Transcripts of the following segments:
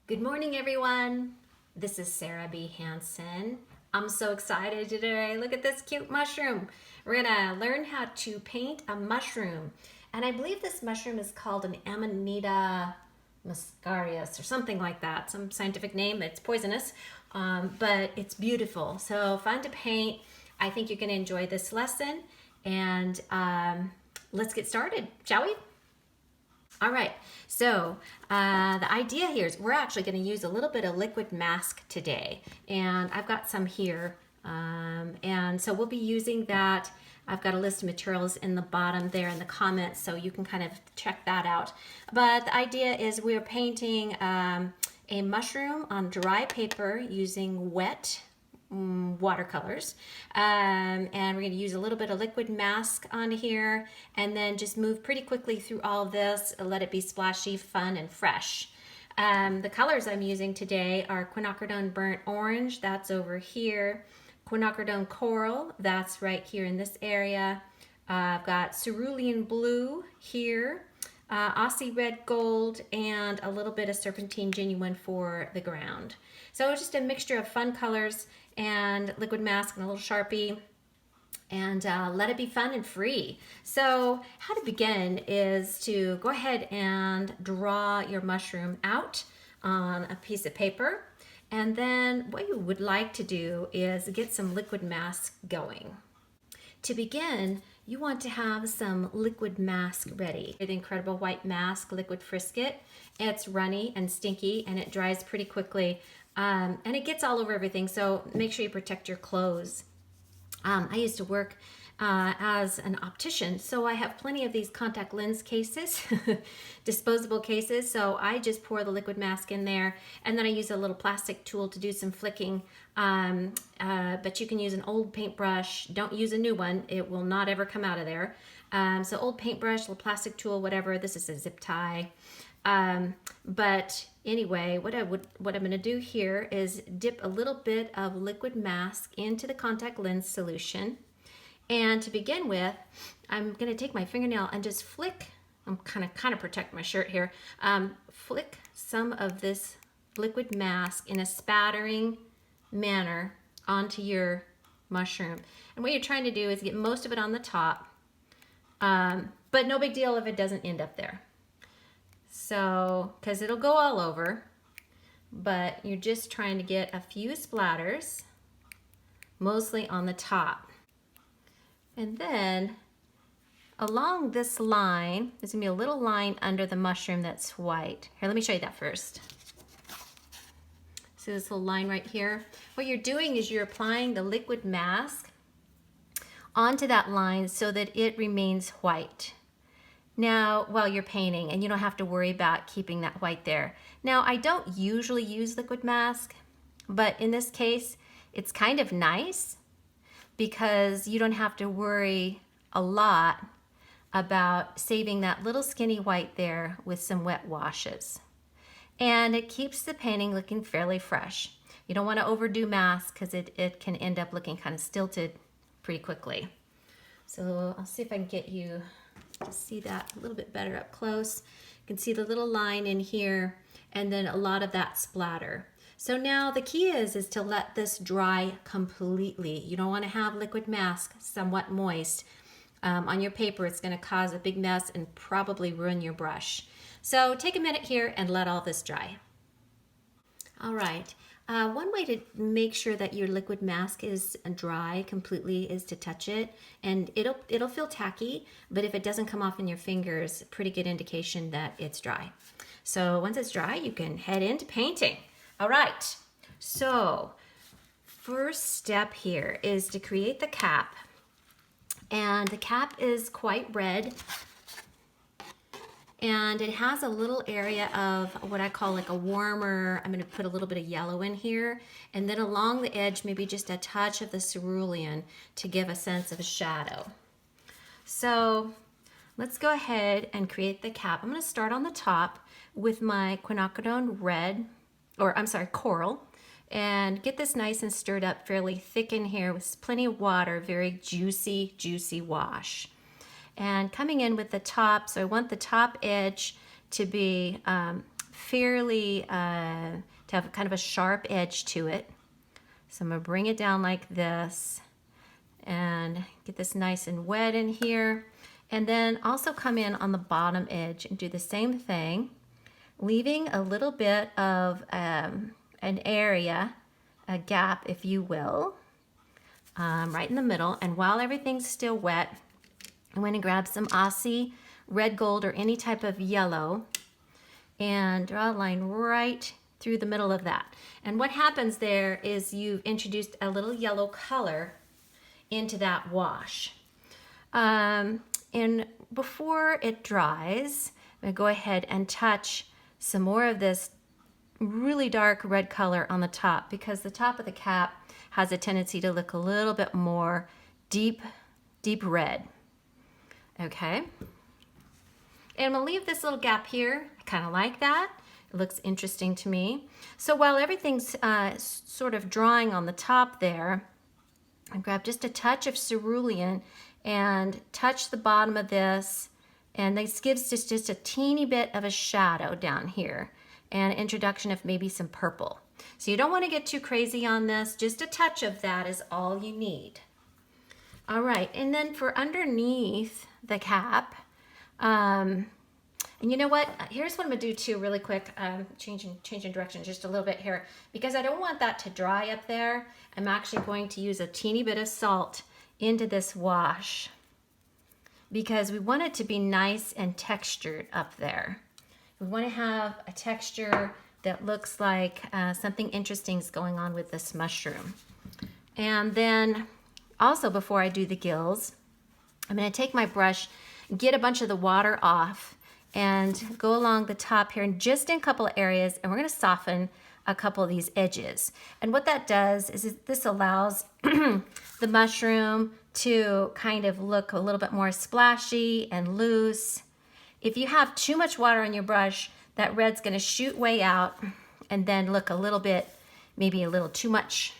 Good morning, everyone. This is Sarah B. Hansen. I'm so excited today. Look at this cute mushroom. We're gonna learn how to paint a mushroom. And I believe this mushroom is called an Amanita muscarius or something like that, some scientific name. It's poisonous, but it's beautiful. So fun to paint. I think you're gonna enjoy this lesson. And let's get started, shall we? All right, so the idea here is we're actually going to use a little bit of liquid mask today, and I've got some here, and so we'll be using that. I've got a list of materials in the bottom there in the comments, so you can kind of check that out. But the idea is we're painting a mushroom on dry paper using wet watercolors, and we're going to use a little bit of liquid mask on here and then just move pretty quickly through all this, let it be splashy, fun, and fresh. The colors I'm using today are quinacridone burnt orange, that's over here, quinacridone coral, that's right here in this area. I've got cerulean blue here, Aussie red gold, and a little bit of serpentine genuine for the ground. So it's just a mixture of fun colors and liquid mask and a little Sharpie, and let it be fun and free. So how to begin is to go ahead and draw your mushroom out on a piece of paper, and then what you would like to do is get some liquid mask going. To begin, you want to have some liquid mask ready. The Incredible White Mask Liquid Frisket. It's runny and stinky and it dries pretty quickly, and it gets all over everything, so make sure you protect your clothes. I used to work as an optician, so I have plenty of these contact lens cases, disposable cases, so I just pour the liquid mask in there, and then I use a little plastic tool to do some flicking, but you can use an old paintbrush. Don't use a new one, it will not ever come out of there. So old paintbrush, little plastic tool, whatever. This is a zip tie. But anyway, what I'm going to do here is dip a little bit of liquid mask into the contact lens solution. And to begin with, I'm going to take my fingernail and just flick, I'm kind of protect my shirt here, flick some of this liquid mask in a spattering manner onto your mushroom. And what you're trying to do is get most of it on the top, but no big deal if it doesn't end up there. So, because it'll go all over, but you're just trying to get a few splatters, mostly on the top. And then along this line, there's gonna be a little line under the mushroom that's white. Here, let me show you that first. See this little line right here? What you're doing is you're applying the liquid mask onto that line so that it remains white. Now, while you're painting, and you don't have to worry about keeping that white there. Now, I don't usually use liquid mask, but in this case, it's kind of nice because you don't have to worry a lot about saving that little skinny white there with some wet washes. And it keeps the painting looking fairly fresh. You don't want to overdo mask because it can end up looking kind of stilted pretty quickly. So I'll see if I can get you to see that a little bit better up close. You can see the little line in here and then a lot of that splatter. So now the key is to let this dry completely. You don't want to have liquid mask somewhat moist on your paper. It's going to cause a big mess and probably ruin your brush. So take a minute here and let all this dry. All right. One way to make sure that your liquid mask is dry completely is to touch it, and it'll feel tacky, but if it doesn't come off in your fingers, pretty good indication that it's dry. So once it's dry, you can head into painting. All right, so first step here is to create the cap, and the cap is quite red. And it has a little area of what I call like a warmer, I'm gonna put a little bit of yellow in here, and then along the edge, maybe just a touch of the cerulean to give a sense of a shadow. So let's go ahead and create the cap. I'm gonna start on the top with my quinacridone red, or I'm sorry, coral, and get this nice and stirred up fairly thick in here with plenty of water, very juicy, juicy wash. And coming in with the top, so I want the top edge to be fairly, to have kind of a sharp edge to it. So I'm gonna bring it down like this and get this nice and wet in here. And then also come in on the bottom edge and do the same thing, leaving a little bit of an area, a gap if you will, right in the middle. And while everything's still wet, I'm going to grab some Aussie red gold or any type of yellow and draw a line right through the middle of that. And what happens there is you've introduced a little yellow color into that wash. And before it dries, I'm going to go ahead and touch some more of this really dark red color on the top, because the top of the cap has a tendency to look a little bit more deep red. Okay. And I'm gonna leave this little gap here. I kind of like that. It looks interesting to me. So while everything's sort of drying on the top there, I grab just a touch of cerulean and touch the bottom of this, and this gives just a teeny bit of a shadow down here and introduction of maybe some purple. So you don't want to get too crazy on this. Just a touch of that is all you need. All right, and then for underneath the cap, and you know what? Here's what I'm gonna do too, really quick. Changing direction just a little bit here, because I don't want that to dry up there. I'm actually going to use a teeny bit of salt into this wash because we want it to be nice and textured up there. We want to have a texture that looks like something interesting is going on with this mushroom. And then also, before I do the gills, I'm going to take my brush, get a bunch of the water off, and go along the top here and just in a couple of areas, and we're going to soften a couple of these edges. And what that does is this allows the mushroom to kind of look a little bit more splashy and loose. If you have too much water on your brush, that red's going to shoot way out and then look a little bit, maybe a little too much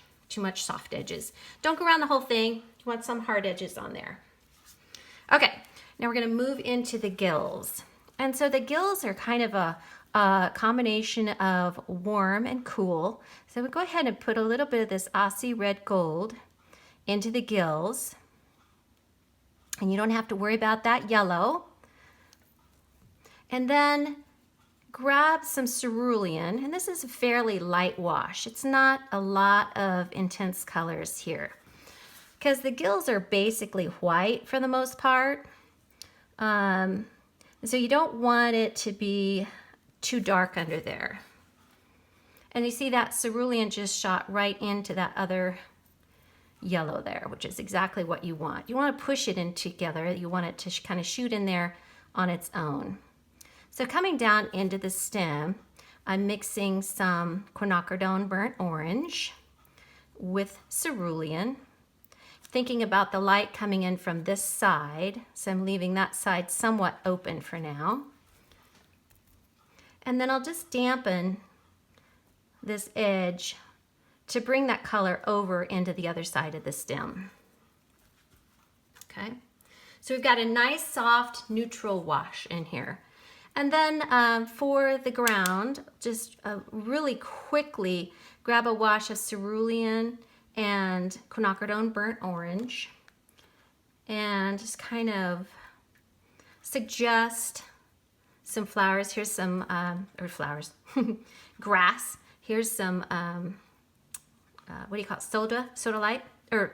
soft edges. Don't go around the whole thing. You want some hard edges on there. Okay, now we're going to move into the gills. And so the gills are kind of a combination of warm and cool. So we go ahead and put a little bit of this Aussie red gold into the gills. And you don't have to worry about that yellow. And then grab some cerulean, and this is a fairly light wash. It's not a lot of intense colors here because the gills are basically white for the most part. So you don't want it to be too dark under there. And you see that cerulean just shot right into that other yellow there, which is exactly what you want. You want to push it in together. You want it to kind of shoot in there on its own. So coming down into the stem, I'm mixing some quinacridone burnt orange with cerulean, thinking about the light coming in from this side. So I'm leaving that side somewhat open for now. And then I'll just dampen this edge to bring that color over into the other side of the stem. Okay, so we've got a nice soft neutral wash in here. And then for the ground, just really quickly grab a wash of cerulean and quinacridone burnt orange and just kind of suggest some flowers. Here's some, grass. Here's some, what do you call it, soda light? Or,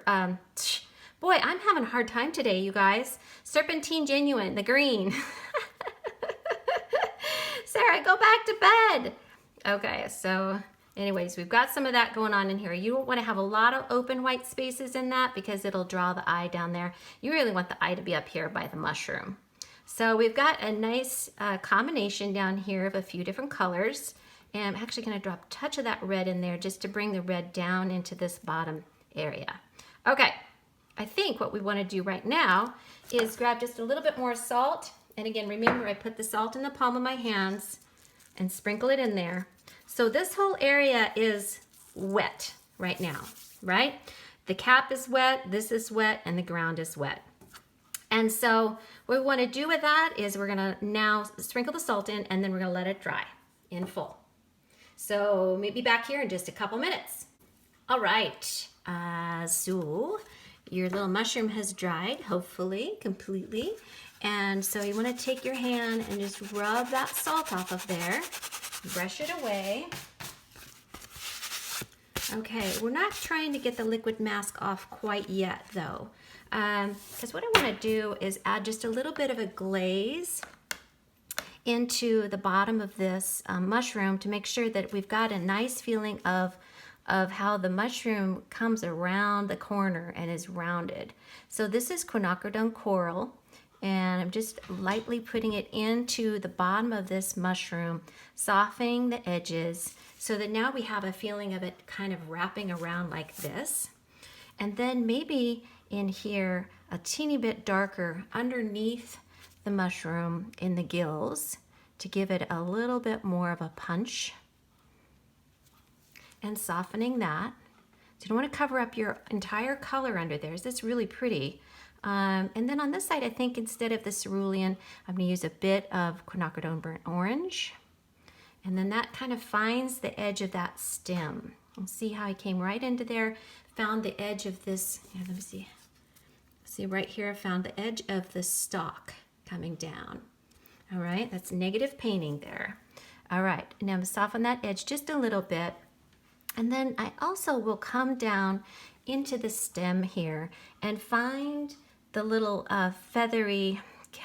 boy, I'm having a hard time today, you guys. Serpentine Genuine, the green. Sarah, go back to bed. Okay, so anyways, we've got some of that going on in here. You don't want to have a lot of open white spaces in that because it'll draw the eye down there. You really want the eye to be up here by the mushroom. So we've got a nice combination down here of a few different colors. And I'm actually going to drop a touch of that red in there just to bring the red down into this bottom area. Okay, I think what we want to do right now is grab just a little bit more salt. And again, remember, I put the salt in the palm of my hands and sprinkle it in there. So this whole area is wet right now, right? The cap is wet, this is wet, and the ground is wet. And so what we want to do with that is we're going to now sprinkle the salt in, and then we're going to let it dry. in full. So meet me back here in just a couple minutes. All right, so your little mushroom has dried, hopefully, completely. And so you want to take your hand and just rub that salt off of there. Brush it away. Okay, we're not trying to get the liquid mask off quite yet though. Because what I want to do is add just a little bit of a glaze into the bottom of this mushroom to make sure that we've got a nice feeling of how the mushroom comes around the corner and is rounded. So this is quinacridone coral, and I'm just lightly putting it into the bottom of this mushroom, softening the edges so that now we have a feeling of it kind of wrapping around like this. And then maybe in here a teeny bit darker underneath the mushroom in the gills to give it a little bit more of a punch. And softening that. So you don't want to cover up your entire color under there. That's really pretty. And then on this side, I think instead of the cerulean, I'm going to use a bit of quinacridone burnt orange. And then that kind of finds the edge of that stem. You'll see how I came right into there, found the edge of this. Yeah, let me see. See right here, I found the edge of the stalk coming down. All right, that's negative painting there. All right, now I'm soften that edge just a little bit. And then I also will come down into the stem here and find the little feathery,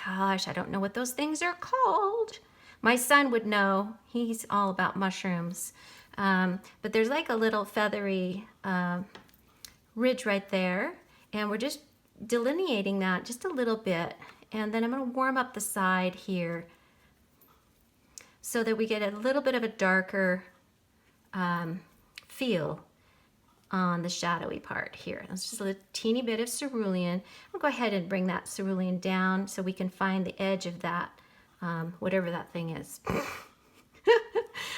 gosh, I don't know what those things are called. My son would know, he's all about mushrooms. But there's like a little feathery ridge right there. And we're just delineating that just a little bit. And then I'm gonna warm up the side here so that we get a little bit of a darker feel on the shadowy part here. It's just a teeny bit of cerulean. I'll go ahead and bring that cerulean down so we can find the edge of that, whatever that thing is.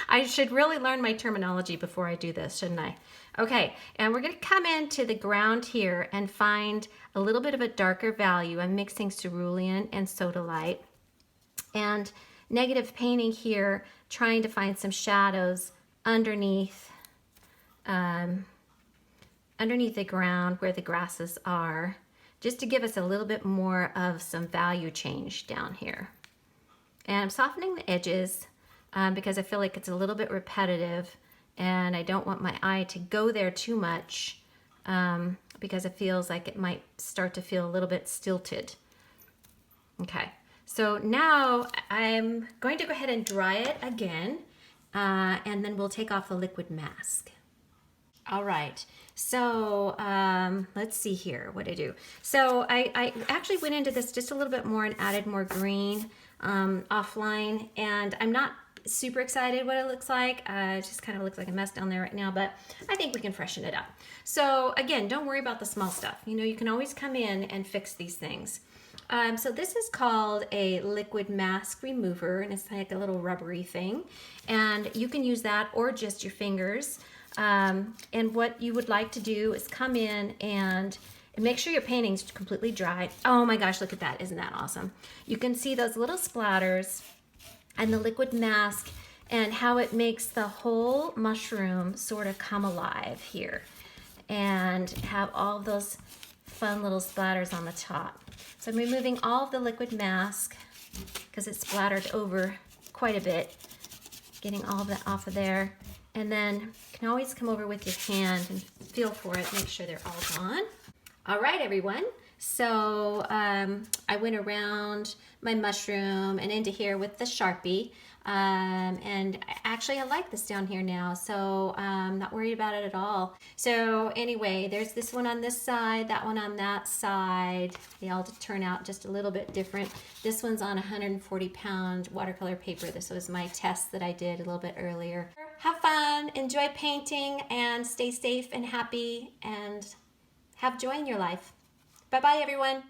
I should really learn my terminology before I do this, shouldn't I? Okay, and we're gonna come into the ground here and find a little bit of a darker value. I'm mixing cerulean and sodalite. And negative painting here, trying to find some shadows underneath underneath the ground where the grasses are, just to give us a little bit more of some value change down here. And I'm softening the edges because I feel like it's a little bit repetitive and I don't want my eye to go there too much because it feels like it might start to feel a little bit stilted. Okay, so now I'm going to go ahead and dry it again and then we'll take off the liquid mask. All right, so let's see here what I do. So I actually went into this just a little bit more and added more green offline, and I'm not super excited what it looks like. It just kind of looks like a mess down there right now, but I think we can freshen it up. So again, don't worry about the small stuff. You know, you can always come in and fix these things. So this is called a liquid mask remover, and it's like a little rubbery thing, and you can use that or just your fingers. And what you would like to do is come in and make sure your painting's completely dry. Oh my gosh, look at that. Isn't that awesome? You can see those little splatters and the liquid mask and how it makes the whole mushroom sort of come alive here and have all those fun little splatters on the top. So I'm removing all of the liquid mask because it's splattered over quite a bit, getting all of that off of there. And then you can always come over with your hand and feel for it, make sure they're all gone. All right, everyone. So I went around my mushroom and into here with the Sharpie. And actually I like this down here now, so I'm not worried about it at all. So anyway, there's this one on this side, that one on that side. They all turn out just a little bit different. This one's on 140-pound watercolor paper. This was my test that I did a little bit earlier. Have fun, enjoy painting, and stay safe and happy, and have joy in your life. Bye-bye, everyone.